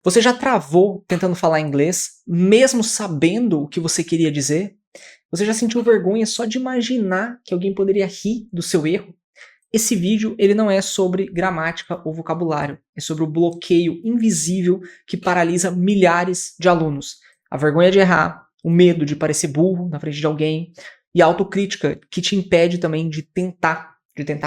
Você já travou tentando falar inglês, mesmo sabendo o que você queria dizer? Você já sentiu vergonha só de imaginar que alguém poderia rir do seu erro? Esse vídeo ele não é sobre gramática ou vocabulário, é sobre o bloqueio invisível que paralisa milhares de alunos. A vergonha de errar, o medo de parecer burro na frente de alguém e a autocrítica que te impede também de tentar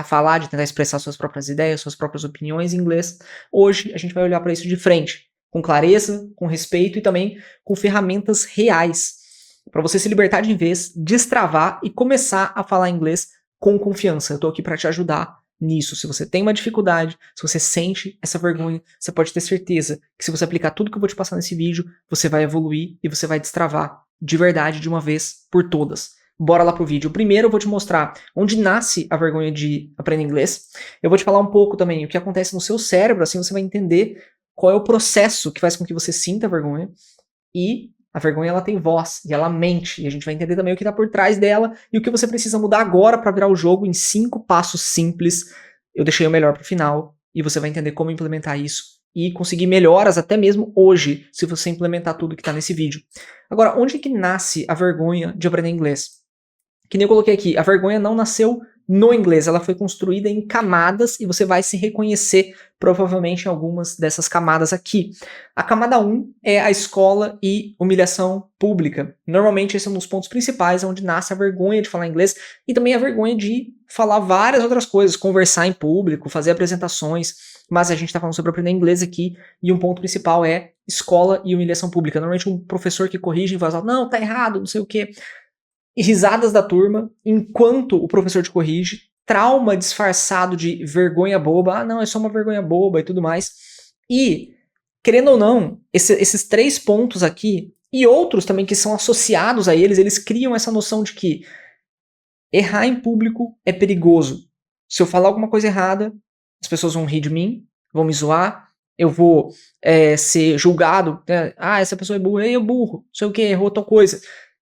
falar, de tentar expressar suas próprias ideias, suas próprias opiniões em inglês. Hoje a gente vai olhar para isso de frente, com clareza, com respeito e também com ferramentas reais para você se libertar de vez, destravar e começar a falar inglês com confiança. Eu tô aqui para te ajudar nisso. Se você tem uma dificuldade, se você sente essa vergonha, você pode ter certeza que se você aplicar tudo que eu vou te passar nesse vídeo, você vai evoluir e você vai destravar de verdade de uma vez por todas. Bora lá pro vídeo. Primeiro eu vou te mostrar onde nasce a vergonha de aprender inglês. Eu vou te falar um pouco também o que acontece no seu cérebro, assim você vai entender qual é o processo que faz com que você sinta vergonha. E a vergonha ela tem voz e ela mente, e a gente vai entender também o que está por trás dela e o que você precisa mudar agora para virar o jogo em 5 passos simples. Eu deixei o melhor para o final e você vai entender como implementar isso e conseguir melhoras até mesmo hoje, se você implementar tudo que está nesse vídeo. Agora, onde que nasce a vergonha de aprender inglês? Que nem eu coloquei aqui, a vergonha não nasceu no inglês, ela foi construída em camadas e você vai se reconhecer provavelmente em algumas dessas camadas aqui. A camada 1 é a escola e humilhação pública. Normalmente esse é um dos pontos principais, onde nasce a vergonha de falar inglês e também a vergonha de falar várias outras coisas, conversar em público, fazer apresentações, mas a gente está falando sobre aprender inglês aqui e um ponto principal é escola e humilhação pública. Normalmente um professor que corrige em voz alta, não, tá errado, não sei o quê. E risadas da turma enquanto o professor te corrige, trauma disfarçado de vergonha boba, ah não, é só uma vergonha boba e tudo mais. E, querendo ou não, esses 3 pontos aqui, e outros também que são associados a eles criam essa noção de que errar em público é perigoso. Se eu falar alguma coisa errada, as pessoas vão rir de mim, vão me zoar, eu vou ser julgado, né? Ah, essa pessoa é burra, eu burro, não sei o que, errou tal coisa.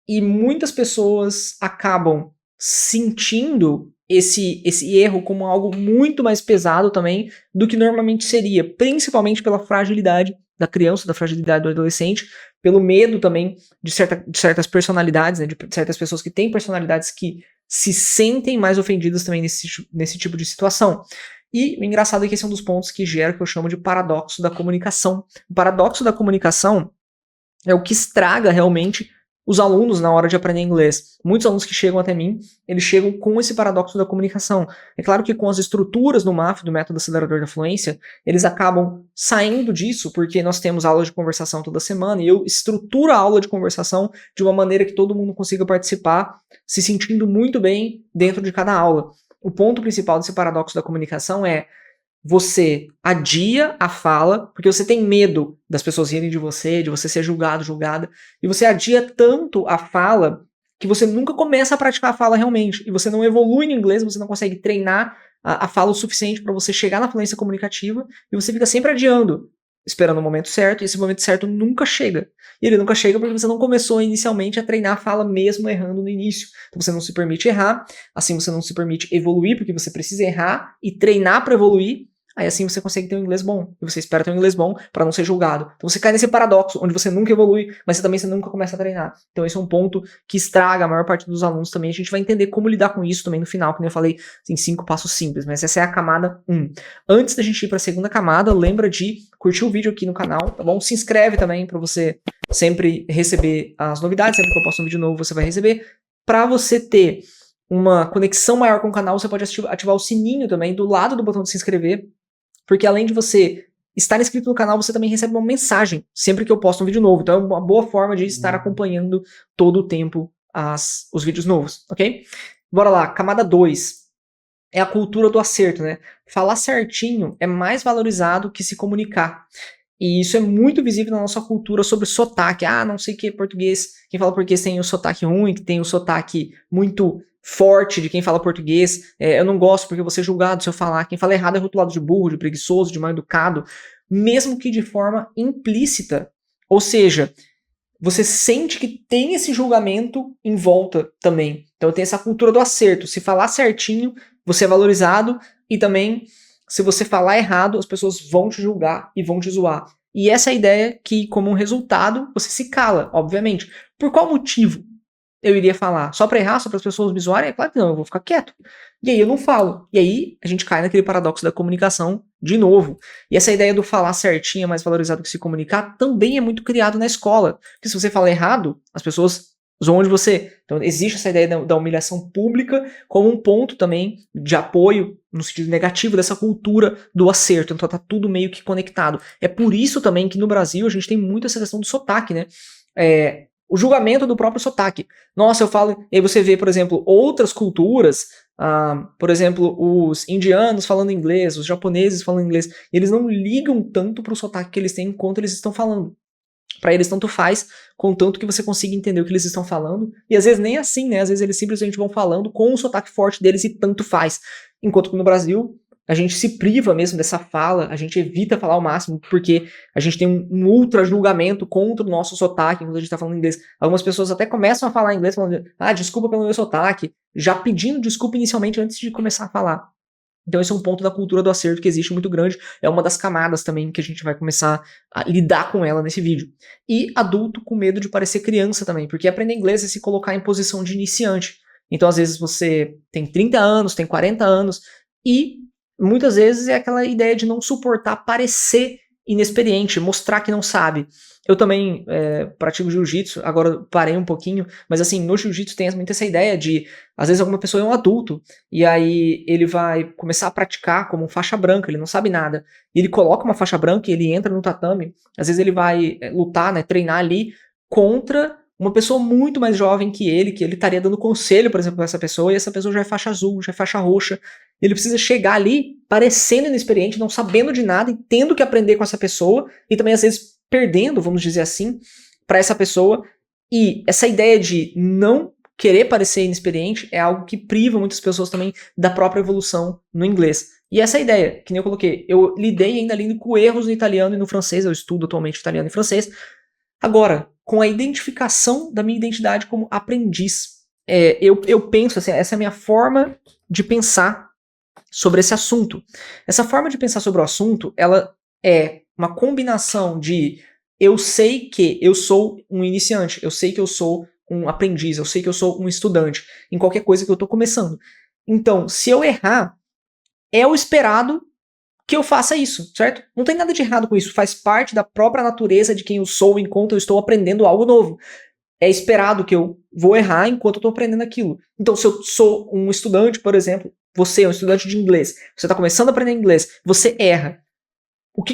E muitas pessoas acabam sentindo esse erro como algo muito mais pesado também do que normalmente seria, principalmente pela fragilidade da criança, da fragilidade do adolescente, pelo medo também de certas personalidades, né, de certas pessoas que têm personalidades que se sentem mais ofendidas também nesse tipo de situação. E o engraçado é que esse é um dos pontos que gera o que eu chamo de paradoxo da comunicação. O paradoxo da comunicação é o que estraga realmente os alunos na hora de aprender inglês. Muitos alunos que chegam até mim, eles chegam com esse paradoxo da comunicação. É claro que com as estruturas do MAF, do Método Acelerador da Fluência, eles acabam saindo disso, porque nós temos aula de conversação toda semana, e eu estruturo a aula de conversação de uma maneira que todo mundo consiga participar, se sentindo muito bem dentro de cada aula. O ponto principal desse paradoxo da comunicação é você adia a fala, porque você tem medo das pessoas rirem de você ser julgado, julgada, e você adia tanto a fala que você nunca começa a praticar a fala realmente, e você não evolui no inglês, você não consegue treinar a fala o suficiente para você chegar na fluência comunicativa, e você fica sempre adiando, esperando o momento certo, e esse momento certo nunca chega. E ele nunca chega porque você não começou inicialmente a treinar a fala mesmo errando no início. Então você não se permite errar, assim você não se permite evoluir, porque você precisa errar e treinar para evoluir. Aí assim você consegue ter um inglês bom. E você espera ter um inglês bom para não ser julgado. Então você cai nesse paradoxo, onde você nunca evolui, mas você nunca começa a treinar. Então esse é um ponto que estraga a maior parte dos alunos também. A gente vai entender como lidar com isso também no final, como eu falei, em 5 passos simples. Mas essa é a camada 1. Antes da gente ir para a segunda camada, lembra de curtir o vídeo aqui no canal, tá bom? Se inscreve também para você sempre receber as novidades. Sempre que eu posto um vídeo novo, você vai receber. Para você ter uma conexão maior com o canal, você pode ativar o sininho também do lado do botão de se inscrever. Porque além de você estar inscrito no canal, você também recebe uma mensagem sempre que eu posto um vídeo novo. Então é uma boa forma de estar acompanhando todo o tempo os vídeos novos, ok? Bora lá, camada 2. É a cultura do acerto, né? Falar certinho é mais valorizado que se comunicar. E isso é muito visível na nossa cultura sobre sotaque. Ah, não sei o que é português. Quem fala português tem o sotaque ruim, que tem o sotaque muito forte de quem fala português. Eu não gosto porque eu vou ser julgado se eu falar. Quem fala errado é rotulado de burro, de preguiçoso, de mal educado, mesmo que de forma implícita. Ou seja, você sente que tem esse julgamento em volta também. Então tem essa cultura do acerto. Se falar certinho, você é valorizado, e também se você falar errado, as pessoas vão te julgar e vão te zoar. E essa é a ideia que, como um resultado, você se cala, obviamente. Por qual motivo eu iria falar? Só para errar, só para as pessoas me zoarem? É claro que não, eu vou ficar quieto. E aí eu não falo. E aí a gente cai naquele paradoxo da comunicação de novo. E essa ideia do falar certinho é mais valorizado que se comunicar também é muito criado na escola. Porque se você fala errado, as pessoas zoam de você. Então existe essa ideia da humilhação pública como um ponto também de apoio no sentido negativo dessa cultura do acerto. Então tá tudo meio que conectado. É por isso também que no Brasil a gente tem muito essa questão do sotaque, né? O julgamento do próprio sotaque. Nossa, eu falo... E aí você vê, por exemplo, outras culturas, por exemplo, os indianos falando inglês, os japoneses falando inglês, eles não ligam tanto pro sotaque que eles têm enquanto eles estão falando. Para eles tanto faz, contanto que você consiga entender o que eles estão falando. E às vezes nem assim, né? Às vezes eles simplesmente vão falando com o sotaque forte deles e tanto faz. Enquanto que no Brasil, a gente se priva mesmo dessa fala, a gente evita falar o máximo, porque a gente tem um ultra julgamento contra o nosso sotaque quando a gente tá falando inglês. Algumas pessoas até começam a falar inglês falando, desculpa pelo meu sotaque, já pedindo desculpa inicialmente antes de começar a falar. Então esse é um ponto da cultura do acerto que existe muito grande, é uma das camadas também que a gente vai começar a lidar com ela nesse vídeo. E adulto com medo de parecer criança também, porque aprender inglês é se colocar em posição de iniciante. Então às vezes você tem 30 anos, tem 40 anos, e muitas vezes é aquela ideia de não suportar parecer inexperiente, mostrar que não sabe. Eu também pratico jiu-jitsu, agora parei um pouquinho, mas assim, no jiu-jitsu tem muito essa ideia de, às vezes alguma pessoa é um adulto, e aí ele vai começar a praticar como um faixa branca, ele não sabe nada, e ele coloca uma faixa branca e ele entra no tatame, às vezes ele vai lutar, né, treinar ali contra uma pessoa muito mais jovem que ele estaria dando conselho, por exemplo, para essa pessoa, e essa pessoa já é faixa azul, já é faixa roxa. Ele precisa chegar ali parecendo inexperiente, não sabendo de nada e tendo que aprender com essa pessoa, e também às vezes perdendo, vamos dizer assim, para essa pessoa. E essa ideia de não querer parecer inexperiente é algo que priva muitas pessoas também da própria evolução no inglês. E essa ideia, que nem eu coloquei, eu lidei ainda lido com erros no italiano e no francês, eu estudo atualmente italiano e francês. Agora, com a identificação da minha identidade como aprendiz, eu penso assim, essa é a minha forma de pensar sobre esse assunto. Essa forma de pensar sobre o assunto, ela é uma combinação de eu sei que eu sou um iniciante, eu sei que eu sou um aprendiz, eu sei que eu sou um estudante em qualquer coisa que eu estou começando. Então, se eu errar, é o esperado que eu faça isso, certo? Não tem nada de errado com isso, faz parte da própria natureza de quem eu sou enquanto eu estou aprendendo algo novo. É esperado que eu vou errar enquanto eu estou aprendendo aquilo. Então, se eu sou um estudante, por exemplo, você é um estudante de inglês, você está começando a aprender inglês, você erra. O que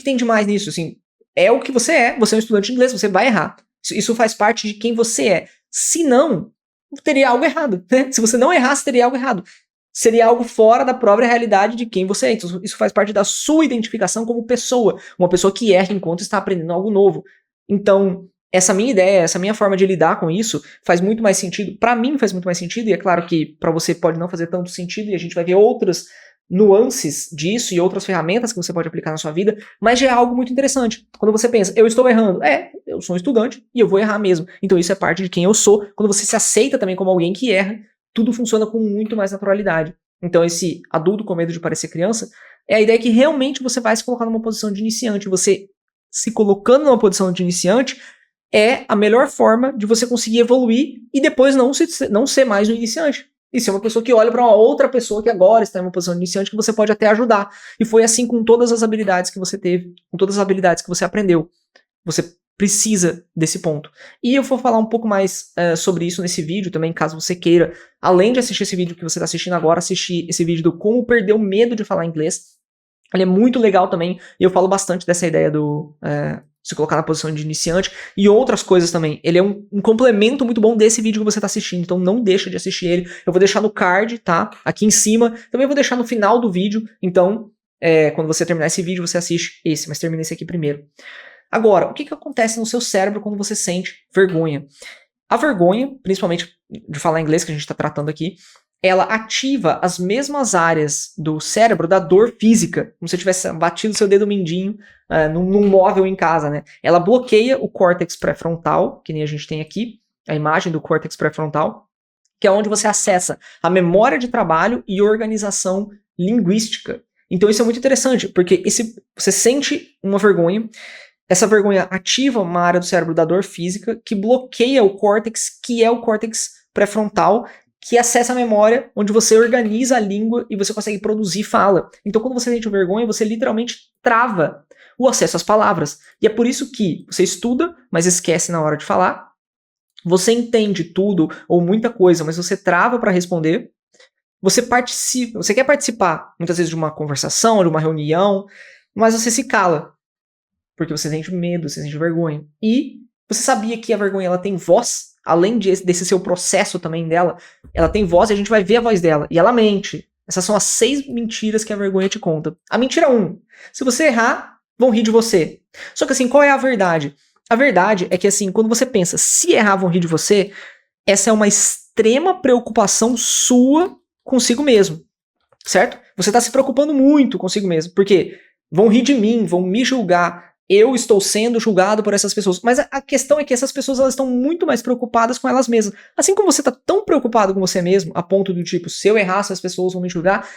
tem de mais nisso? Assim, é o que você é um estudante de inglês, você vai errar. Isso faz parte de quem você é. Se não, teria algo errado, né? Se você não errasse, teria algo errado. Seria algo fora da própria realidade de quem você é. Então, isso faz parte da sua identificação como pessoa. Uma pessoa que erra enquanto está aprendendo algo novo. Então, essa minha ideia, essa minha forma de lidar com isso faz muito mais sentido. Para mim faz muito mais sentido, e é claro que para você pode não fazer tanto sentido, e a gente vai ver outras nuances disso e outras ferramentas que você pode aplicar na sua vida, mas já é algo muito interessante. Quando você pensa, eu estou errando. Eu sou um estudante e eu vou errar mesmo. Então isso é parte de quem eu sou. Quando você se aceita também como alguém que erra, tudo funciona com muito mais naturalidade. Então esse adulto com medo de parecer criança é a ideia que realmente você vai se colocar numa posição de iniciante. Você se colocando numa posição de iniciante é a melhor forma de você conseguir evoluir e depois não ser mais um iniciante. E ser uma pessoa que olha para uma outra pessoa que agora está em uma posição de iniciante que você pode até ajudar. E foi assim com todas as habilidades que você teve, com todas as habilidades que você aprendeu. Você precisa desse ponto. E eu vou falar um pouco mais sobre isso nesse vídeo também, caso você queira, além de assistir esse vídeo que você está assistindo agora, assistir esse vídeo do como perder o medo de falar inglês. Ele é muito legal também, e eu falo bastante dessa ideia do se colocar na posição de iniciante, e outras coisas também. Ele é um complemento muito bom desse vídeo que você está assistindo, então não deixa de assistir ele. Eu vou deixar no card, tá? Aqui em cima. Também vou deixar no final do vídeo, então quando você terminar esse vídeo, você assiste esse, mas termina esse aqui primeiro. Agora, o que acontece no seu cérebro quando você sente vergonha? A vergonha, principalmente de falar inglês, que a gente está tratando aqui, ela ativa as mesmas áreas do cérebro da dor física, como se você tivesse batido seu dedo mindinho num móvel em casa, né? Ela bloqueia o córtex pré-frontal, que nem a gente tem aqui, a imagem do córtex pré-frontal, que é onde você acessa a memória de trabalho e organização linguística. Então isso é muito interessante, porque você sente uma vergonha, essa vergonha ativa uma área do cérebro da dor física que bloqueia o córtex, que é o córtex pré-frontal, que acessa a memória, onde você organiza a língua e você consegue produzir fala. Então quando você sente vergonha, você literalmente trava o acesso às palavras. E é por isso que você estuda, mas esquece na hora de falar. Você entende tudo ou muita coisa, mas você trava para responder. Você quer participar muitas vezes de uma conversação, de uma reunião, mas você se cala, porque você sente medo, você sente vergonha. E você sabia que a vergonha ela tem voz, além desse seu processo também dela, ela tem voz e a gente vai ver a voz dela. E ela mente. Essas são as 6 mentiras que a vergonha te conta. A mentira 1, se você errar, vão rir de você. Só que assim, qual é a verdade? A verdade é que assim, quando você pensa, se errar vão rir de você, essa é uma extrema preocupação sua consigo mesmo, certo? Você está se preocupando muito consigo mesmo, porque vão rir de mim, vão me julgar, eu estou sendo julgado por essas pessoas. Mas a questão é que essas pessoas elas estão muito mais preocupadas com elas mesmas. Assim como você está tão preocupado com você mesmo, a ponto do tipo, se eu errar, as pessoas vão me julgar,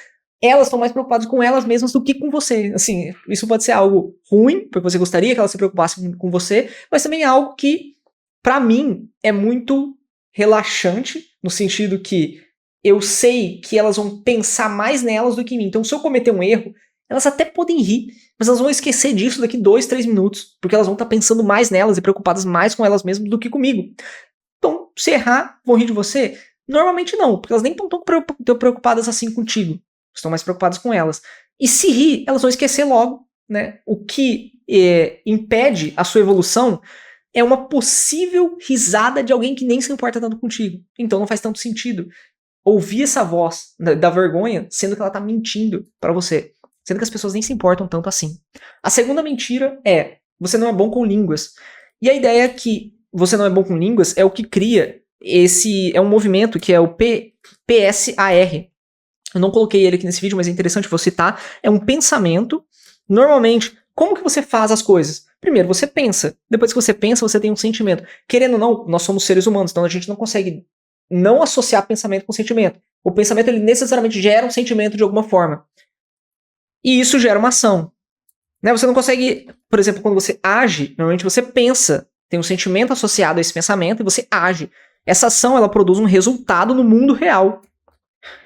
elas estão mais preocupadas com elas mesmas do que com você. Assim, isso pode ser algo ruim, porque você gostaria que elas se preocupassem com você, mas também é algo que, para mim, é muito relaxante, no sentido que eu sei que elas vão pensar mais nelas do que em mim. Então, se eu cometer um erro, elas até podem rir, mas elas vão esquecer disso daqui 2, 3 minutos, porque elas vão estar pensando mais nelas e preocupadas mais com elas mesmas do que comigo. Então, se errar, vão rir de você? Normalmente não, porque elas nem estão tão preocupadas assim contigo. Estão mais preocupadas com elas. E se rir, elas vão esquecer logo, né? O que impede a sua evolução é uma possível risada de alguém que nem se importa tanto contigo. Então não faz tanto sentido ouvir essa voz da vergonha, sendo que ela tá mentindo pra você. Sendo que as pessoas nem se importam tanto assim. A segunda mentira é, você não é bom com línguas. E a ideia é que você não é bom com línguas é o que cria é um movimento que é o PSAR. Eu não coloquei ele aqui nesse vídeo, mas é interessante vou citar. É um pensamento. Normalmente, como que você faz as coisas? Primeiro, você pensa. Depois que você pensa, você tem um sentimento. Querendo ou não, nós somos seres humanos, então a gente não consegue não associar pensamento com sentimento. O pensamento, ele necessariamente gera um sentimento de alguma forma. E isso gera uma ação. Né? Você não consegue, por exemplo, quando você age, normalmente você pensa, tem um sentimento associado a esse pensamento e você age. Essa ação, ela produz um resultado no mundo real.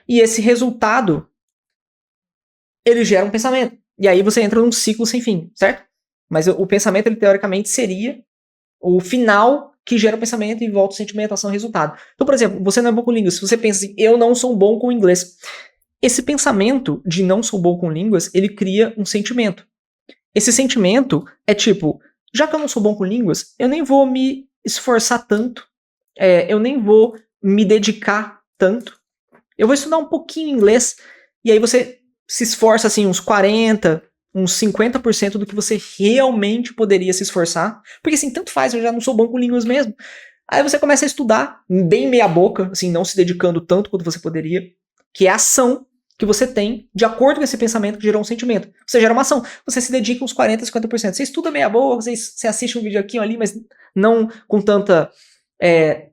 E esse resultado, ele gera um pensamento. E aí você entra num ciclo sem fim, certo? Mas o pensamento, ele teoricamente seria o final que gera o pensamento e volta o sentimento, ação, resultado. Então, por exemplo, você não é bom com línguas. Se você pensa assim, eu não sou bom com inglês. Esse pensamento de não sou bom com línguas, ele cria um sentimento. Esse sentimento é tipo, já que eu não sou bom com línguas, eu nem vou me esforçar tanto, eu nem vou me dedicar tanto. Eu vou estudar um pouquinho inglês, e aí você se esforça assim uns 40%, uns 50% do que você realmente poderia se esforçar. Porque assim, tanto faz, eu já não sou bom com línguas mesmo. Aí você começa a estudar, bem meia boca, assim, não se dedicando tanto quanto você poderia, que é a ação que você tem de acordo com esse pensamento que gerou um sentimento. Você gera uma ação, você se dedica uns 40%, 50%. Você estuda meia boca, você assiste um vídeo aqui ou ali, mas não com tanta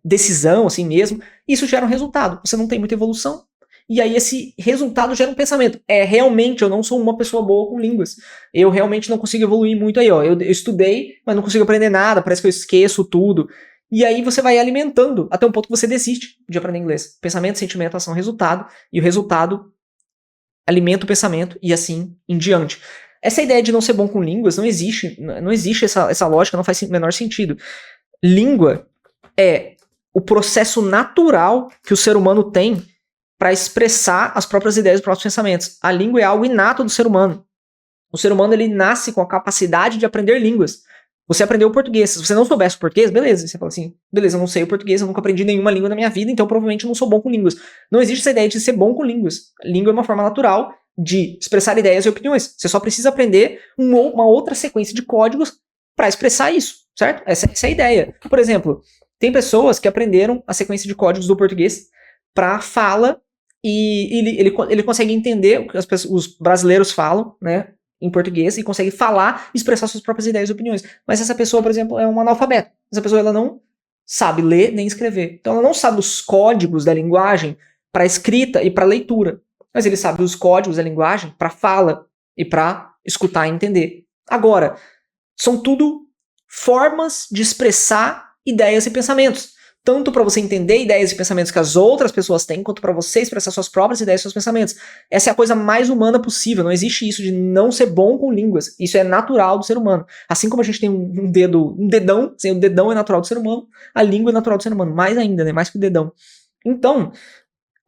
decisão assim mesmo. Isso gera um resultado. Você não tem muita evolução. E aí esse resultado gera um pensamento. Realmente eu não sou uma pessoa boa com línguas. Eu realmente não consigo evoluir muito aí, ó. Eu estudei, mas não consigo aprender nada, parece que eu esqueço tudo. E aí você vai alimentando até um ponto que você desiste de aprender inglês. Pensamento, sentimento, ação, resultado. E o resultado alimenta o pensamento e assim em diante. Essa ideia de não ser bom com línguas não existe. Não existe essa lógica, não faz o menor sentido. Língua é o processo natural que o ser humano tem para expressar as próprias ideias, os próprios pensamentos. A língua é algo inato do ser humano. O ser humano ele nasce com a capacidade de aprender línguas. Você aprendeu o português. Se você não soubesse o português, beleza. Você fala assim, beleza, eu não sei o português, eu nunca aprendi nenhuma língua na minha vida, então provavelmente eu não sou bom com línguas. Não existe essa ideia de ser bom com línguas. Língua é uma forma natural de expressar ideias e opiniões. Você só precisa aprender uma outra sequência de códigos para expressar isso, certo? Essa é a ideia. Por exemplo, tem pessoas que aprenderam a sequência de códigos do português para fala e ele consegue entender o que os brasileiros falam, né, em português, e consegue falar e expressar suas próprias ideias e opiniões. Mas essa pessoa, por exemplo, é um analfabeto. Essa pessoa ela não sabe ler nem escrever. Então ela não sabe os códigos da linguagem para escrita e para leitura. mas ele sabe os códigos, a linguagem para fala e para escutar e entender. Agora, são tudo formas de expressar ideias e pensamentos. Tanto para você entender ideias e pensamentos que as outras pessoas têm, quanto para você expressar suas próprias ideias e seus pensamentos. Essa é a coisa mais humana possível. Não existe isso de não ser bom com línguas. Isso é natural do ser humano. Assim como a gente tem um dedão, assim, o dedão é natural do ser humano, a língua é natural do ser humano. Mais ainda, né? Mais que o dedão. Então,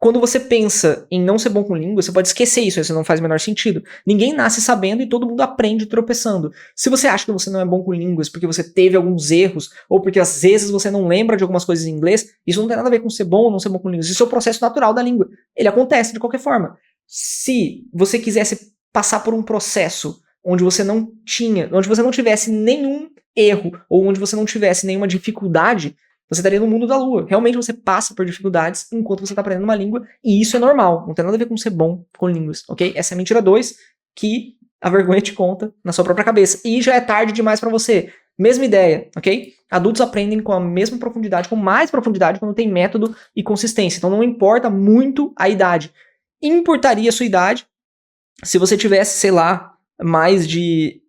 quando você pensa em não ser bom com língua, você pode esquecer isso, isso não faz o menor sentido. Ninguém nasce sabendo e todo mundo aprende tropeçando. Se você acha que você não é bom com línguas porque você teve alguns erros, ou porque às vezes você não lembra de algumas coisas em inglês, isso não tem nada a ver com ser bom ou não ser bom com línguas. Isso é o processo natural da língua. Ele acontece de qualquer forma. Se você quisesse passar por um processo onde você não tivesse nenhum erro, ou onde você não tivesse nenhuma dificuldade, você estaria no mundo da lua. Realmente você passa por dificuldades enquanto você está aprendendo uma língua, e isso é normal. Não tem nada a ver com ser bom com línguas, ok? Essa é a mentira 2, que a vergonha te conta na sua própria cabeça. E já é tarde demais para você. Mesma ideia, ok? Adultos aprendem com a mesma profundidade, com mais profundidade, quando tem método e consistência. Então não importa muito a idade. Importaria a sua idade se você tivesse, sei lá, mais de...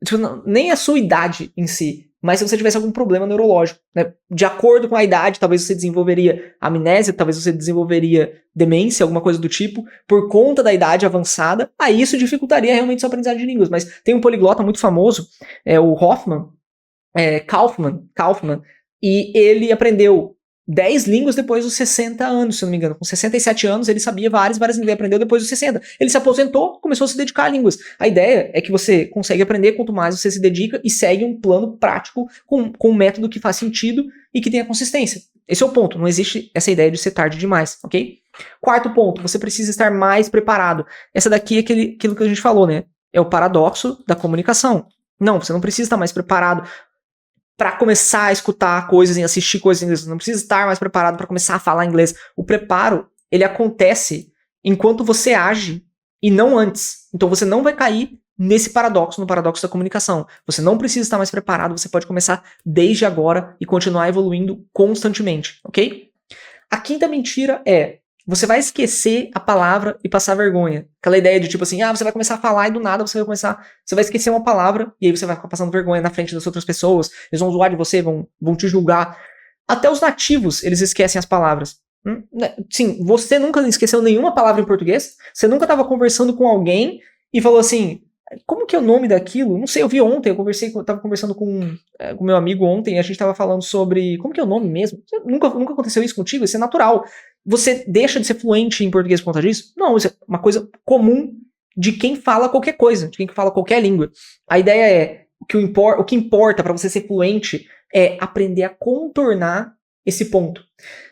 nem a sua idade em si, mas se você tivesse algum problema neurológico, né? De acordo com a idade, talvez você desenvolveria amnésia, talvez você desenvolveria demência, alguma coisa do tipo, por conta da idade avançada. Aí isso dificultaria realmente sua aprendizagem de línguas. Mas tem um poliglota muito famoso, o Kaufman, e ele aprendeu 10 línguas depois dos 60 anos, se eu não me engano. Com 67 anos, ele sabia várias línguas, ele aprendeu depois dos 60. Ele se aposentou, começou a se dedicar a línguas. A ideia é que você consegue aprender quanto mais você se dedica e segue um plano prático com um método que faz sentido e que tenha consistência. Esse é o ponto, não existe essa ideia de ser tarde demais, ok? Quarto ponto, você precisa estar mais preparado. Essa daqui é aquilo que a gente falou, né? É o paradoxo da comunicação. Não, você não precisa estar mais preparado para começar a escutar coisas e assistir coisas em inglês. Você não precisa estar mais preparado para começar a falar inglês. O preparo, ele acontece enquanto você age e não antes. Então você não vai cair nesse paradoxo, no paradoxo da comunicação. Você não precisa estar mais preparado, você pode começar desde agora e continuar evoluindo constantemente, ok? A quinta mentira é: você vai esquecer a palavra e passar vergonha. Aquela ideia de tipo assim, você vai começar a falar e do nada você vai esquecer uma palavra e aí você vai ficar passando vergonha na frente das outras pessoas, eles vão zoar de você, vão te julgar. Até os nativos, eles esquecem as palavras. Sim, você nunca esqueceu nenhuma palavra em português? Você nunca estava conversando com alguém e falou assim, como que é o nome daquilo? Não sei, eu vi ontem, eu tava conversando com meu amigo ontem e a gente tava falando sobre, como que é o nome mesmo? Nunca aconteceu isso contigo? Isso é natural. Você deixa de ser fluente em português por conta disso? Não, isso é uma coisa comum de quem fala qualquer coisa, de quem fala qualquer língua. A ideia é, o que importa para você ser fluente é aprender a contornar esse ponto.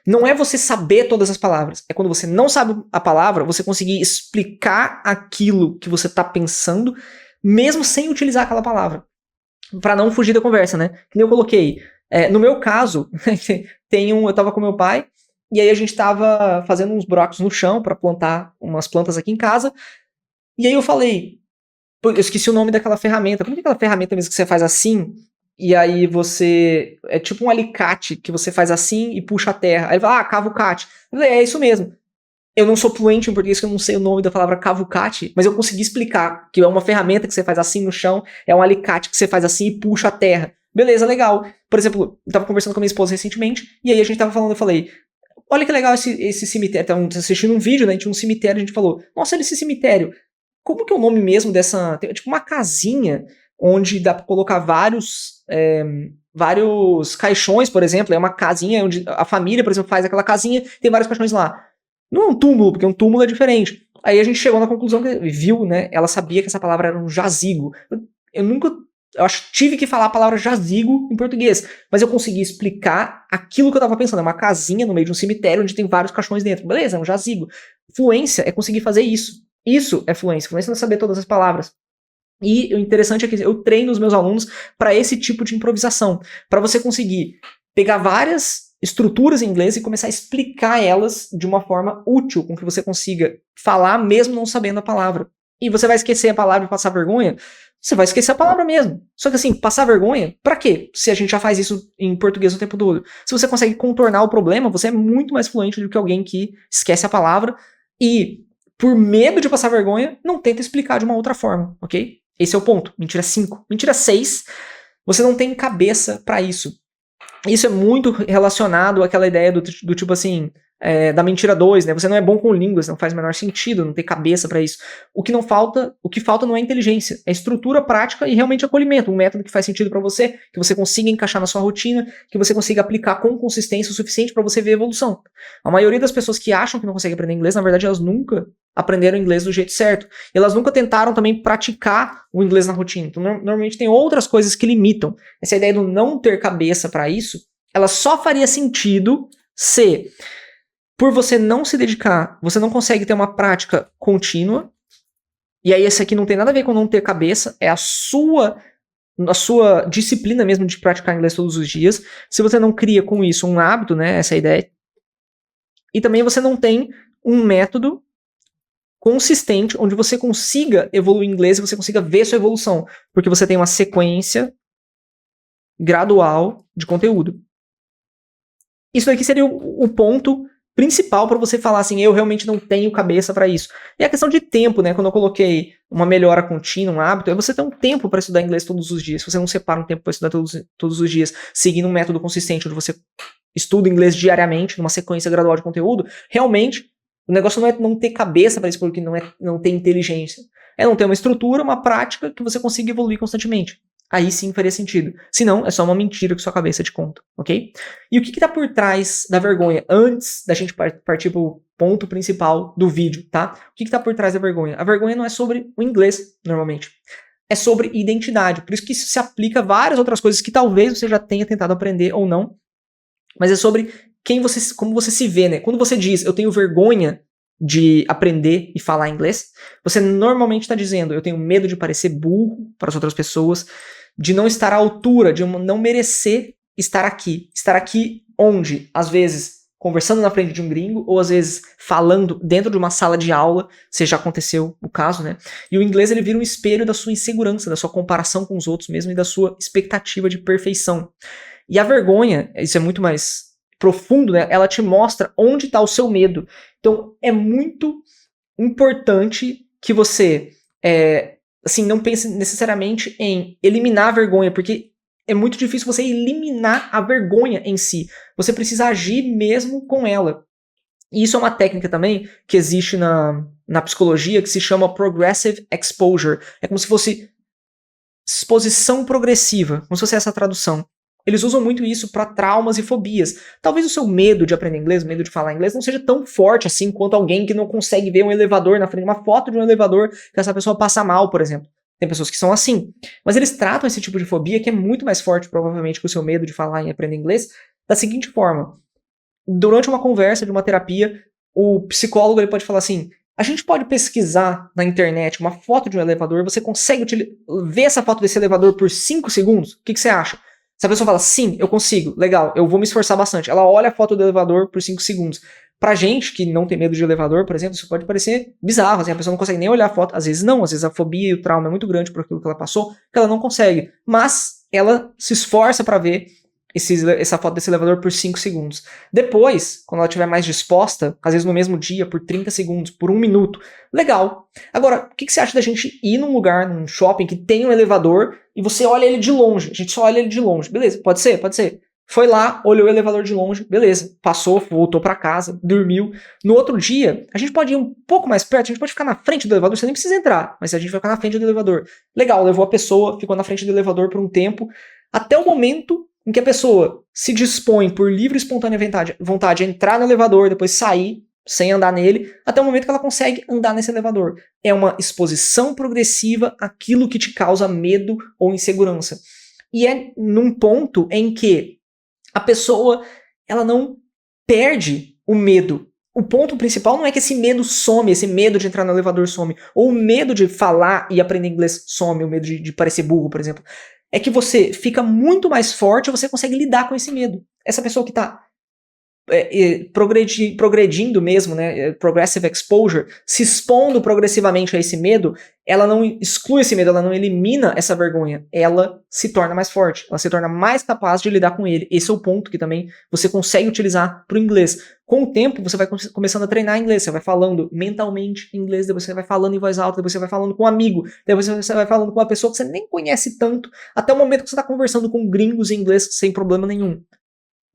Não é você saber todas as palavras, é quando você não sabe a palavra, você conseguir explicar aquilo que você está pensando, mesmo sem utilizar aquela palavra, para não fugir da conversa, né? Que nem eu coloquei. No meu caso, eu tava com meu pai, e aí a gente tava fazendo uns buracos no chão para plantar umas plantas aqui em casa, e aí eu falei, eu esqueci o nome daquela ferramenta, como que é aquela ferramenta mesmo que você faz assim, e aí você, é tipo um alicate que você faz assim e puxa a terra, aí ele fala, cavucate. Eu falei, é isso mesmo. Eu não sou fluente em português, que eu não sei o nome da palavra cavucate, mas eu consegui explicar que é uma ferramenta que você faz assim no chão, é um alicate que você faz assim e puxa a terra. Beleza, legal. Por exemplo, eu tava conversando com a minha esposa recentemente, e aí a gente tava falando, eu falei, olha que legal esse cemitério, tava assistindo um vídeo, né, tinha um cemitério, a gente falou, nossa, olha esse cemitério, como que é o nome mesmo dessa, tem, tipo uma casinha, onde dá pra colocar vários caixões, por exemplo, é uma casinha onde a família, por exemplo, faz aquela casinha, tem vários caixões lá. Não é um túmulo, porque um túmulo é diferente. Aí a gente chegou na conclusão que viu, né? Ela sabia que essa palavra era um jazigo. Eu acho que tive que falar a palavra jazigo em português, mas eu consegui explicar aquilo que eu tava pensando. É uma casinha no meio de um cemitério onde tem vários caixões dentro. Beleza, é um jazigo. Fluência é conseguir fazer isso. Isso é fluência. Fluência não é saber todas as palavras. E o interessante é que eu treino os meus alunos para esse tipo de improvisação, para você conseguir pegar várias estruturas em inglês e começar a explicar elas de uma forma útil, com que você consiga falar mesmo não sabendo a palavra. E você vai esquecer a palavra e passar vergonha? Você vai esquecer a palavra mesmo. Só que assim, passar vergonha, pra quê? Se a gente já faz isso em português o tempo todo. Se você consegue contornar o problema, você é muito mais fluente do que alguém que esquece a palavra e por medo de passar vergonha, não tenta explicar de uma outra forma, ok? Esse é o ponto. Mentira 5. Mentira 6, você não tem cabeça pra isso. Isso é muito relacionado àquela ideia do tipo assim, da mentira 2, né? Você não é bom com línguas, não faz o menor sentido, não tem cabeça pra isso. O que falta não é inteligência, é estrutura prática e realmente acolhimento, um método que faz sentido pra você, que você consiga encaixar na sua rotina, que você consiga aplicar com consistência o suficiente pra você ver evolução. A maioria das pessoas que acham que não conseguem aprender inglês, na verdade elas nunca aprenderam inglês do jeito certo. E elas nunca tentaram também praticar o inglês na rotina. Então, normalmente tem outras coisas que limitam. Essa ideia do não ter cabeça pra isso, ela só faria sentido se, por você não se dedicar, você não consegue ter uma prática contínua. E aí esse aqui não tem nada a ver com não ter cabeça, é a sua disciplina mesmo de praticar inglês todos os dias. Se você não cria com isso um hábito, né, essa é a ideia. E também você não tem um método consistente onde você consiga evoluir em inglês e você consiga ver sua evolução, porque você tem uma sequência gradual de conteúdo. Isso daqui seria o ponto principal para você falar assim, eu realmente não tenho cabeça para isso. E a questão de tempo, né? Quando eu coloquei uma melhora contínua, um hábito, é você ter um tempo para estudar inglês todos os dias. Se você não separa um tempo para estudar todos os dias, seguindo um método consistente onde você estuda inglês diariamente, numa sequência gradual de conteúdo, realmente o negócio não é não ter cabeça para isso, porque não ter inteligência. É não ter uma estrutura, uma prática que você consiga evoluir constantemente. Aí sim faria sentido. Se não, é só uma mentira que sua cabeça te conta, ok? E o que tá por trás da vergonha? Antes da gente partir pro ponto principal do vídeo, tá? O que tá por trás da vergonha? A vergonha não é sobre o inglês, normalmente. É sobre identidade. Por isso que isso se aplica a várias outras coisas que talvez você já tenha tentado aprender ou não. Mas é sobre como você se vê, né? Quando você diz, eu tenho vergonha de aprender e falar inglês, você normalmente está dizendo, eu tenho medo de parecer burro para as outras pessoas, de não estar à altura, de não merecer estar aqui. Estar aqui onde? Às vezes conversando na frente de um gringo, ou às vezes falando dentro de uma sala de aula, se já aconteceu o caso, né? E o inglês ele vira um espelho da sua insegurança, da sua comparação com os outros mesmo e da sua expectativa de perfeição. E a vergonha, isso é muito mais profundo, né? Ela te mostra onde está o seu medo. Então é muito importante que você assim, não pense necessariamente em eliminar a vergonha, porque é muito difícil você eliminar a vergonha em si. Você precisa agir mesmo com ela. E isso é uma técnica também que existe na psicologia que se chama Progressive Exposure. É como se fosse exposição progressiva, como se fosse essa tradução. Eles usam muito isso para traumas e fobias. Talvez o seu medo de aprender inglês, o medo de falar inglês, não seja tão forte assim quanto alguém que não consegue ver um elevador na frente, uma foto de um elevador que essa pessoa passa mal, por exemplo. Tem pessoas que são assim. Mas eles tratam esse tipo de fobia, que é muito mais forte, provavelmente, que o seu medo de falar e aprender inglês, da seguinte forma. Durante uma conversa de uma terapia, o psicólogo ele pode falar assim, a gente pode pesquisar na internet uma foto de um elevador, você consegue ver essa foto desse elevador por 5 segundos? O que você acha? Se a pessoa fala, sim, eu consigo, legal, eu vou me esforçar bastante. Ela olha a foto do elevador por 5 segundos. Pra gente que não tem medo de elevador, por exemplo, isso pode parecer bizarro, assim, a pessoa não consegue nem olhar a foto. Às vezes não, às vezes a fobia e o trauma é muito grande por aquilo que ela passou, que ela não consegue. Mas ela se esforça pra ver essa foto desse elevador por 5 segundos. Depois, quando ela estiver mais disposta, às vezes no mesmo dia, por 30 segundos, por 1 minuto, legal. Agora, o que você acha da gente ir num lugar, num shopping que tem um elevador e você olha ele de longe? A gente só olha ele de longe. Beleza, pode ser, pode ser. Foi lá, olhou o elevador de longe, beleza. Passou, voltou pra casa, dormiu. No outro dia, a gente pode ir um pouco mais perto, a gente pode ficar na frente do elevador, você nem precisa entrar, mas a gente vai ficar na frente do elevador. Legal, levou a pessoa, ficou na frente do elevador por um tempo, até o momento em que a pessoa se dispõe por livre e espontânea vontade a entrar no elevador, depois sair sem andar nele, até o momento que ela consegue andar nesse elevador. É uma exposição progressiva àquilo que te causa medo ou insegurança. E é num ponto em que a pessoa ela não perde o medo. O ponto principal não é que esse medo some, esse medo de entrar no elevador some, ou o medo de falar e aprender inglês some, o medo de parecer burro, por exemplo. É que você fica muito mais forte e você consegue lidar com esse medo. Essa pessoa que tá progredindo mesmo, né, progressive exposure, se expondo progressivamente a esse medo, ela não exclui esse medo, ela não elimina essa vergonha, ela se torna mais forte, ela se torna mais capaz de lidar com ele. Esse é o ponto que também você consegue utilizar para o inglês. Com o tempo, você vai começando a treinar inglês, você vai falando mentalmente em inglês, depois você vai falando em voz alta, depois você vai falando com um amigo, depois você vai falando com uma pessoa que você nem conhece tanto, até o momento que você está conversando com gringos em inglês sem problema nenhum.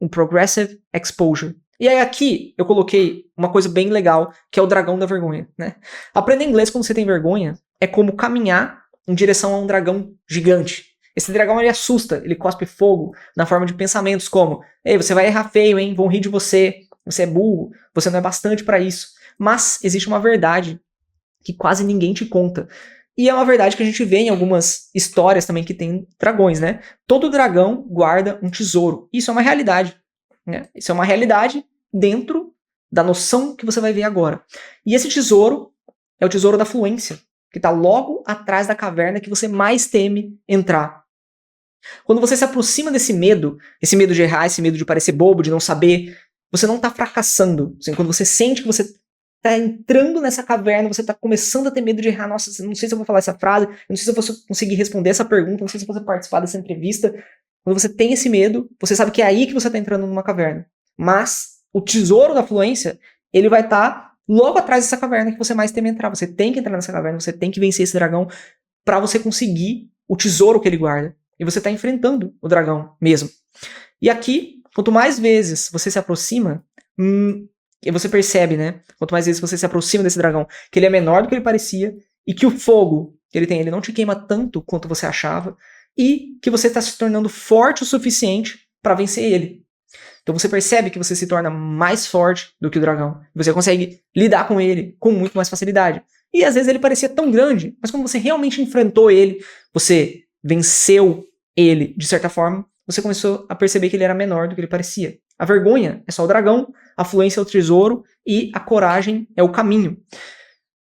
Um progressive exposure. E aí aqui eu coloquei uma coisa bem legal, que é o dragão da vergonha, né? Aprender inglês quando você tem vergonha é como caminhar em direção a um dragão gigante. Esse dragão, ele assusta, ele cospe fogo na forma de pensamentos como: ei, você vai errar feio, hein? Vão rir de você, você é burro, você não é bastante para isso. Mas existe uma verdade que quase ninguém te conta. E é uma verdade que a gente vê em algumas histórias também que tem dragões, né? Todo dragão guarda um tesouro. Isso é uma realidade, né? Isso é uma realidade dentro da noção que você vai ver agora. E esse tesouro é o tesouro da fluência, que está logo atrás da caverna que você mais teme entrar. Quando você se aproxima desse medo, esse medo de errar, esse medo de parecer bobo, de não saber, você não está fracassando. Assim, quando você sente que você tá entrando nessa caverna, você tá começando a ter medo de errar, nossa, não sei se eu vou falar essa frase, não sei se eu vou conseguir responder essa pergunta, não sei se eu vou participar dessa entrevista. Quando você tem esse medo, você sabe que é aí que você tá entrando numa caverna. Mas o tesouro da fluência, ele vai estar logo atrás dessa caverna que você mais teme entrar. Você tem que entrar nessa caverna, você tem que vencer esse dragão para você conseguir o tesouro que ele guarda. E você tá enfrentando o dragão mesmo. E aqui, quanto mais vezes você se aproxima, e você percebe, né? Quanto mais vezes você se aproxima desse dragão, que ele é menor do que ele parecia, e que o fogo que ele tem, ele não te queima tanto quanto você achava, e que você está se tornando forte o suficiente para vencer ele. Então você percebe que você se torna mais forte do que o dragão. Você consegue lidar com ele com muito mais facilidade. E às vezes ele parecia tão grande, mas quando você realmente enfrentou ele, você venceu ele de certa forma, você começou a perceber que ele era menor do que ele parecia. A vergonha é só o dragão, a fluência é o tesouro e a coragem é o caminho.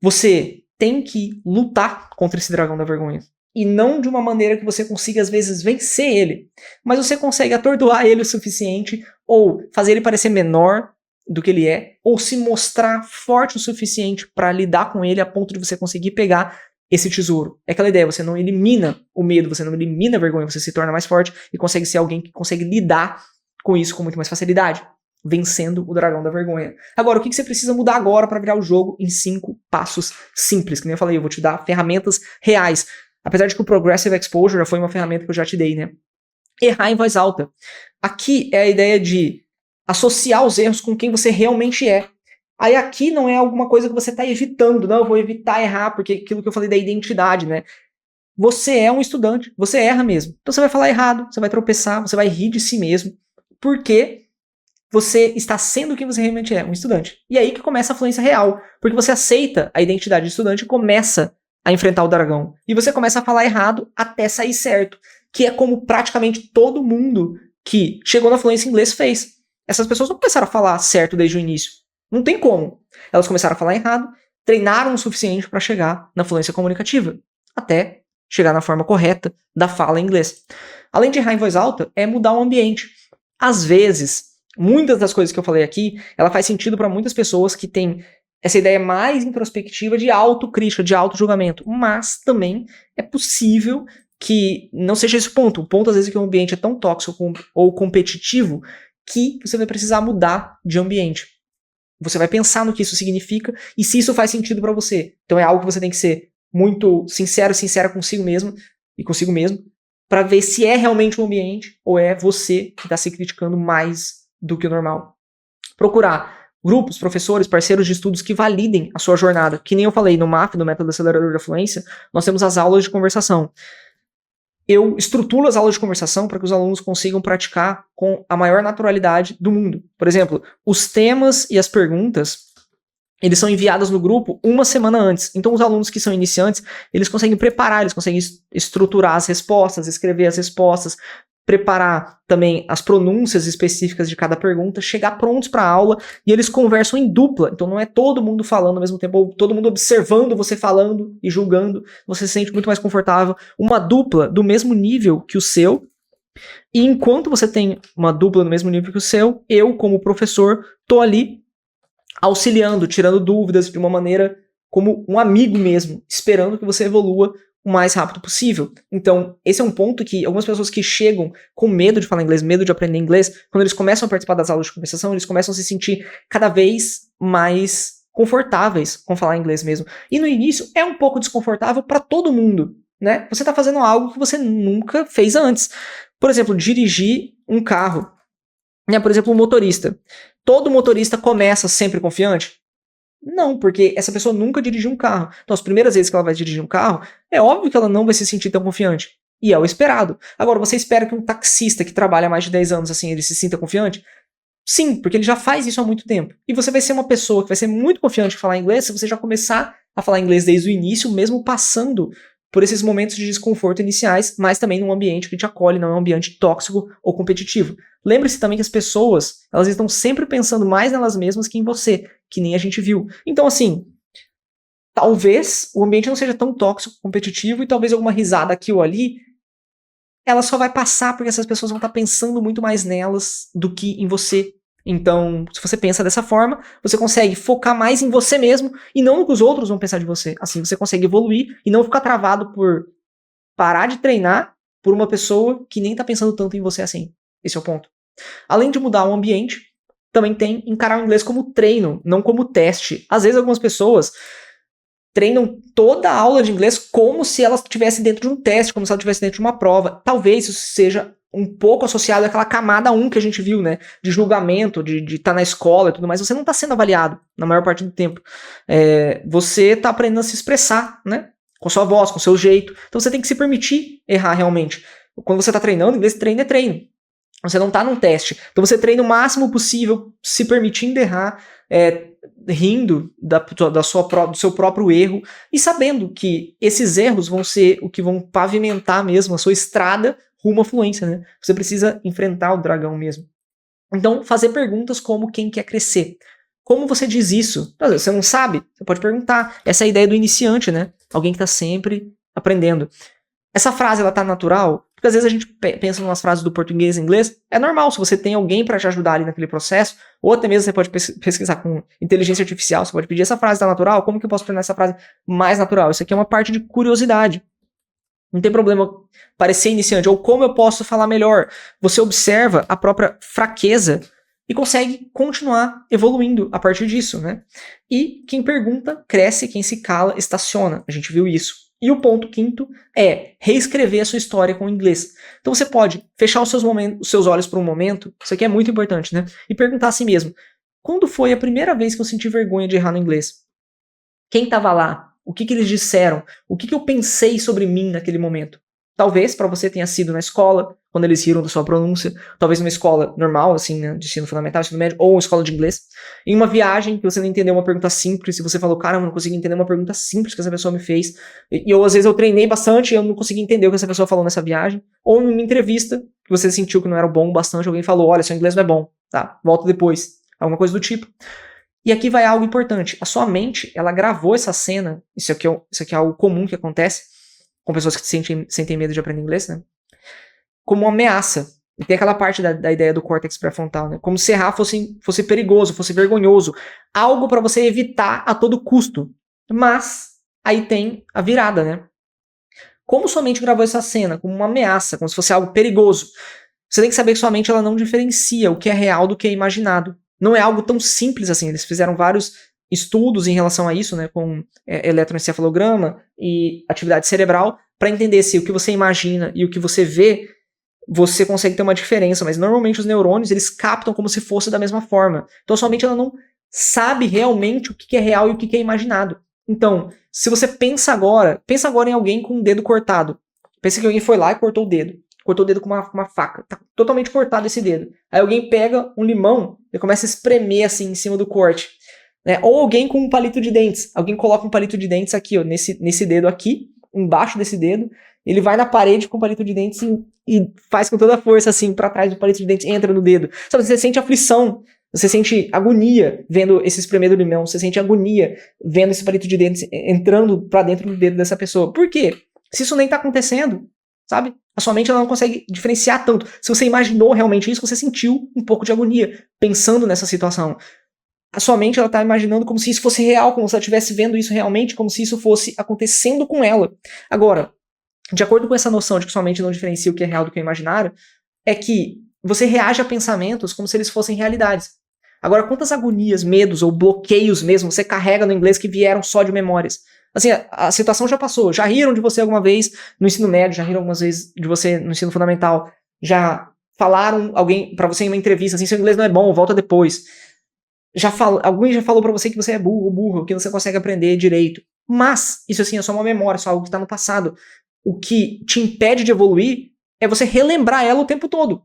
Você tem que lutar contra esse dragão da vergonha. E não de uma maneira que você consiga, às vezes, vencer ele. Mas você consegue atordoar ele o suficiente, ou fazer ele parecer menor do que ele é, ou se mostrar forte o suficiente para lidar com ele a ponto de você conseguir pegar esse tesouro. É aquela ideia, você não elimina o medo, você não elimina a vergonha, você se torna mais forte e consegue ser alguém que consegue lidar com isso com muito mais facilidade, vencendo o dragão da vergonha. Agora, o que você precisa mudar agora para virar o jogo em 5 passos simples? Que nem eu falei, eu vou te dar ferramentas reais. Apesar de que o Progressive Exposure já foi uma ferramenta que eu já te dei, né? Errar em voz alta. Aqui é a ideia de associar os erros com quem você realmente é. Aí aqui não é alguma coisa que você está evitando, não, eu vou evitar errar, porque aquilo que eu falei da identidade, né? Você é um estudante, você erra mesmo. Então você vai falar errado, você vai tropeçar, você vai rir de si mesmo, porque você está sendo quem você realmente é, um estudante. E aí que começa a fluência real, porque você aceita a identidade de estudante e começa a enfrentar o dragão. E você começa a falar errado até sair certo, que é como praticamente todo mundo que chegou na fluência em inglês fez. Essas pessoas não começaram a falar certo desde o início. Não tem como. Elas começaram a falar errado, treinaram o suficiente para chegar na fluência comunicativa, até chegar na forma correta da fala em inglês. Além de errar em voz alta, é mudar o ambiente. Às vezes, muitas das coisas que eu falei aqui, ela faz sentido para muitas pessoas que têm essa ideia mais introspectiva de autocrítica, de autojulgamento, mas também é possível que não seja esse o ponto. O ponto, às vezes, é que o ambiente é tão tóxico ou competitivo que você vai precisar mudar de ambiente. Você vai pensar no que isso significa e se isso faz sentido para você. Então é algo que você tem que ser muito sincera consigo mesmo e consigo mesmo para ver se é realmente um ambiente ou é você que está se criticando mais do que o normal. Procurar grupos, professores, parceiros de estudos que validem a sua jornada. Que nem eu falei no MAF, no Método Acelerador da Fluência, nós temos as aulas de conversação. Eu estruturo as aulas de conversação para que os alunos consigam praticar com a maior naturalidade do mundo. Por exemplo, os temas e as perguntas, eles são enviados no grupo uma semana antes. Então os alunos que são iniciantes, eles conseguem preparar, eles conseguem estruturar as respostas, escrever as respostas, preparar também as pronúncias específicas de cada pergunta, chegar prontos para a aula e eles conversam em dupla. Então não é todo mundo falando ao mesmo tempo, ou todo mundo observando você falando e julgando. Você se sente muito mais confortável. Uma dupla do mesmo nível que o seu E enquanto você tem uma dupla no mesmo nível que o seu, eu, como professor, tô ali auxiliando, tirando dúvidas de uma maneira como um amigo mesmo, esperando que você evolua o mais rápido possível. Então, esse é um ponto que algumas pessoas que chegam com medo de falar inglês, medo de aprender inglês, quando eles começam a participar das aulas de conversação, eles começam a se sentir cada vez mais confortáveis com falar inglês mesmo. E no início é um pouco desconfortável para todo mundo, né? Você está fazendo algo que você nunca fez antes. Por exemplo, dirigir um carro. Né? Por exemplo, um motorista. Todo motorista começa sempre confiante? Não, porque essa pessoa nunca dirigiu um carro. Então, as primeiras vezes que ela vai dirigir um carro, é óbvio que ela não vai se sentir tão confiante. E é o esperado. Agora, você espera que um taxista que trabalha há mais de 10 anos assim, ele se sinta confiante? Sim, porque ele já faz isso há muito tempo. E você vai ser uma pessoa que vai ser muito confiante em falar inglês se você já começar a falar inglês desde o início, mesmo passando por esses momentos de desconforto iniciais, mas também num ambiente que te acolhe, não é um ambiente tóxico ou competitivo. Lembre-se também que as pessoas, elas estão sempre pensando mais nelas mesmas que em você, que nem a gente viu. Então, assim, talvez o ambiente não seja tão tóxico, competitivo, e talvez alguma risada aqui ou ali, ela só vai passar porque essas pessoas vão estar pensando muito mais nelas do que em você. Então, se você pensa dessa forma, você consegue focar mais em você mesmo e não no que os outros vão pensar de você. Assim, você consegue evoluir e não ficar travado por parar de treinar por uma pessoa que nem tá pensando tanto em você assim. Esse é o ponto. Além de mudar o ambiente, também tem encarar o inglês como treino, não como teste. Às vezes algumas pessoas treinam toda a aula de inglês como se ela estivesse dentro de um teste, como se ela estivesse dentro de uma prova. Talvez isso seja um pouco associado àquela camada 1 que a gente viu, né? De julgamento, de estar na escola e tudo mais. Você não está sendo avaliado na maior parte do tempo. Você está aprendendo a se expressar, né? Com sua voz, com seu jeito. Então você tem que se permitir errar realmente. Quando você está treinando, inglês treino é treino. Você não está num teste. Então você treina o máximo possível, se permitindo errar, rindo do seu próprio erro e sabendo que esses erros vão ser o que vão pavimentar mesmo a sua estrada rumo à fluência, né? Você precisa enfrentar o dragão mesmo. Então, fazer perguntas como quem quer crescer. Como você diz isso? Você não sabe? Você pode perguntar. Essa é a ideia do iniciante, né? Alguém que está sempre aprendendo. Essa frase, ela tá natural? Porque às vezes a gente pensa em umas frases do português e inglês. É normal, se você tem alguém para te ajudar ali naquele processo, ou até mesmo você pode pesquisar com inteligência artificial, você pode pedir essa frase tá natural, como que eu posso tornar essa frase mais natural? Isso aqui é uma parte de curiosidade. Não tem problema parecer iniciante, ou como eu posso falar melhor. Você observa a própria fraqueza e consegue continuar evoluindo a partir disso, né? E quem pergunta, cresce, quem se cala, estaciona. A gente viu isso. E o ponto quinto é reescrever a sua história com o inglês. Então você pode fechar os seus olhos por um momento, isso aqui é muito importante, né? E perguntar a si mesmo, quando foi a primeira vez que eu senti vergonha de errar no inglês? Quem estava lá? O que eles disseram? O que eu pensei sobre mim naquele momento? Talvez para você tenha sido na escola, quando eles riram da sua pronúncia, talvez numa escola normal, assim, né, de ensino fundamental, ensino médio, ou uma escola de inglês, em uma viagem que você não entendeu uma pergunta simples, e você falou, cara, eu não consegui entender uma pergunta simples que essa pessoa me fez, e eu, às vezes, eu treinei bastante e eu não consegui entender o que essa pessoa falou nessa viagem, ou em uma entrevista, que você sentiu que não era bom bastante, alguém falou, olha, seu inglês não é bom, tá, volta depois, alguma coisa do tipo. E aqui vai algo importante. A sua mente, ela gravou essa cena, isso aqui é algo comum que acontece com pessoas que sentem medo de aprender inglês, né? Como uma ameaça. E tem aquela parte da ideia do córtex pré-frontal, né? Como se errar fosse perigoso, fosse vergonhoso. Algo para você evitar a todo custo. Mas aí tem a virada, né? Como sua mente gravou essa cena? Como uma ameaça, como se fosse algo perigoso. Você tem que saber que sua mente ela não diferencia o que é real do que é imaginado. Não é algo tão simples assim. Eles fizeram vários estudos em relação a isso, né, com eletroencefalograma e atividade cerebral, para entender se o que você imagina e o que você vê, você consegue ter uma diferença. Mas normalmente os neurônios, eles captam como se fosse da mesma forma. Então sua mente ela não sabe realmente o que é real e o que é imaginado. Então, se você pensa agora em alguém com o dedo cortado. Pensa que alguém foi lá e cortou o dedo. Cortou o dedo com uma faca. Tá totalmente cortado esse dedo. Aí alguém pega um limão e começa a espremer assim em cima do corte. Né? Ou alguém com um palito de dentes. Alguém coloca um palito de dentes aqui, ó, nesse dedo aqui, embaixo desse dedo. Ele vai na parede com o palito de dentes e faz com toda a força assim para trás do palito de dentes, entra no dedo. Sabe, você sente aflição. Você sente agonia vendo esse espremer do limão. Você sente agonia vendo esse palito de dentes entrando para dentro do dedo dessa pessoa. Por quê? Se isso nem tá acontecendo, sabe? A sua mente ela não consegue diferenciar tanto. Se você imaginou realmente isso, você sentiu um pouco de agonia pensando nessa situação. A sua mente ela tá imaginando como se isso fosse real, como se ela estivesse vendo isso realmente, como se isso fosse acontecendo com ela. Agora, de acordo com essa noção de que sua mente não diferencia o que é real do que é imaginário, é que você reage a pensamentos como se eles fossem realidades. Agora, quantas agonias, medos ou bloqueios mesmo você carrega no inglês que vieram só de memórias? Assim, a situação já passou. Já riram de você alguma vez no ensino médio, já riram algumas vezes de você no ensino fundamental, já falaram alguém para você em uma entrevista assim, seu inglês não é bom, volta depois. Alguém já falou pra você que você é burro, que você consegue aprender direito. Mas, isso assim, é só uma memória, só algo que tá no passado. O que te impede de evoluir é você relembrar ela o tempo todo.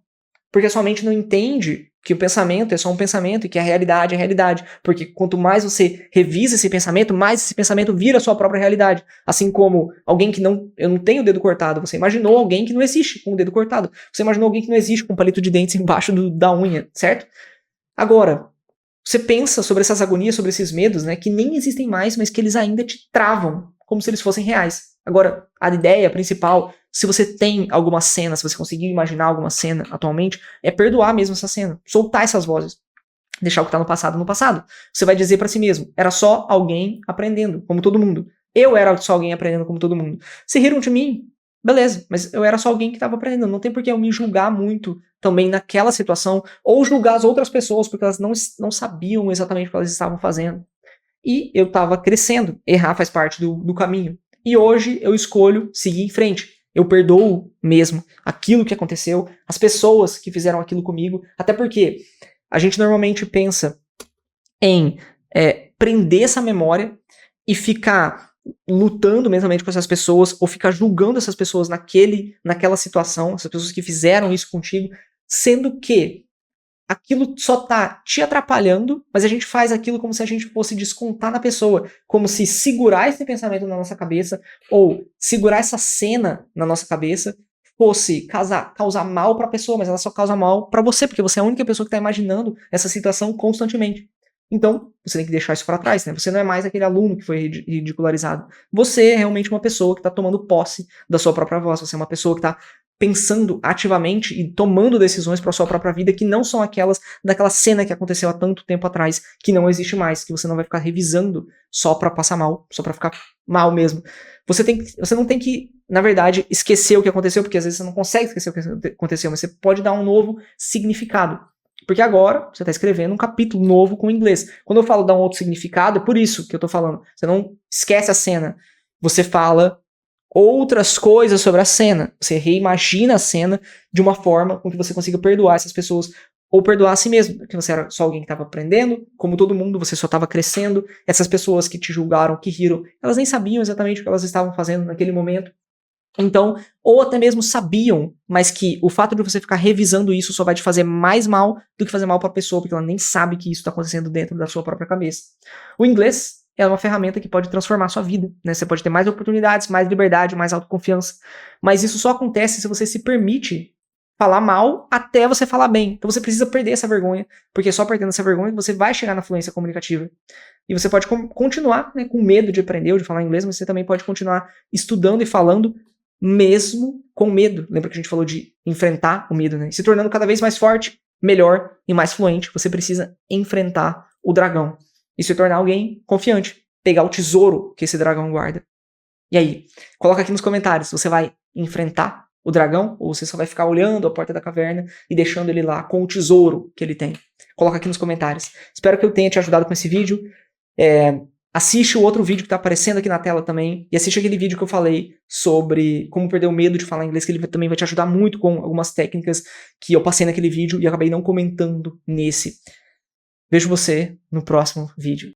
Porque a sua mente não entende que o pensamento é só um pensamento e que a realidade é a realidade. Porque quanto mais você revisa esse pensamento, mais esse pensamento vira a sua própria realidade. Assim como alguém que não... Eu não tenho o dedo cortado. Você imaginou alguém que não existe com o dedo cortado. Você imaginou alguém que não existe com um palito de dentes embaixo da unha, certo? Agora, você pensa sobre essas agonias, sobre esses medos, né, que nem existem mais, mas que eles ainda te travam, como se eles fossem reais. Agora, a ideia principal, se você tem alguma cena, se você conseguir imaginar alguma cena atualmente, é perdoar mesmo essa cena, soltar essas vozes, deixar o que está no passado no passado. Você vai dizer para si mesmo, era só alguém aprendendo, como todo mundo. Eu era só alguém aprendendo como todo mundo. Se riram de mim, beleza, mas eu era só alguém que estava aprendendo. Não tem por que eu me julgar muito também naquela situação, ou julgar as outras pessoas, porque elas não sabiam exatamente o que elas estavam fazendo. E eu estava crescendo. Errar faz parte do caminho. E hoje eu escolho seguir em frente. Eu perdoo mesmo aquilo que aconteceu, as pessoas que fizeram aquilo comigo, até porque a gente normalmente pensa em prender essa memória e ficar lutando mentalmente com essas pessoas, ou ficar julgando essas pessoas naquela situação, essas pessoas que fizeram isso contigo, sendo que aquilo só tá te atrapalhando, mas a gente faz aquilo como se a gente fosse descontar na pessoa, como se segurar esse pensamento na nossa cabeça, ou segurar essa cena na nossa cabeça, fosse causar mal pra pessoa, mas ela só causa mal pra você, porque você é a única pessoa que tá imaginando essa situação constantemente. Então, você tem que deixar isso para trás, né? Você não é mais aquele aluno que foi ridicularizado. Você é realmente uma pessoa que está tomando posse da sua própria voz. Você é uma pessoa que está pensando ativamente e tomando decisões para sua própria vida que não são aquelas daquela cena que aconteceu há tanto tempo atrás, que não existe mais, que você não vai ficar revisando só para passar mal, só para ficar mal mesmo. Você não tem que, na verdade, esquecer o que aconteceu, porque às vezes você não consegue esquecer o que aconteceu, mas você pode dar um novo significado. Porque agora você está escrevendo um capítulo novo com inglês. Quando eu falo dar um outro significado, é por isso que eu estou falando. Você não esquece a cena. Você fala outras coisas sobre a cena. Você reimagina a cena de uma forma com que você consiga perdoar essas pessoas. Ou perdoar a si mesmo. Porque você era só alguém que estava aprendendo. Como todo mundo, você só estava crescendo. Essas pessoas que te julgaram, que riram, elas nem sabiam exatamente o que elas estavam fazendo naquele momento. Então, ou até mesmo sabiam, mas que o fato de você ficar revisando isso só vai te fazer mais mal do que fazer mal para a pessoa, porque ela nem sabe que isso está acontecendo dentro da sua própria cabeça. O inglês é uma ferramenta que pode transformar a sua vida, né? Você pode ter mais oportunidades, mais liberdade, mais autoconfiança, mas isso só acontece se você se permite falar mal até você falar bem. Então você precisa perder essa vergonha, porque só perdendo essa vergonha você vai chegar na fluência comunicativa. E você pode continuar, né, com medo de aprender ou de falar inglês, mas você também pode continuar estudando e falando mesmo com medo. Lembra que a gente falou de enfrentar o medo, né? Se tornando cada vez mais forte, melhor e mais fluente, você precisa enfrentar o dragão e se tornar alguém confiante, pegar o tesouro que esse dragão guarda. E aí, coloca aqui nos comentários, você vai enfrentar o dragão ou você só vai ficar olhando a porta da caverna e deixando ele lá com o tesouro que ele tem? Coloca aqui nos comentários. Espero que eu tenha te ajudado com esse vídeo. Assiste o outro vídeo que tá aparecendo aqui na tela também, e assiste aquele vídeo que eu falei sobre como perder o medo de falar inglês, que ele também vai te ajudar muito com algumas técnicas que eu passei naquele vídeo e acabei não comentando nesse. Vejo você no próximo vídeo.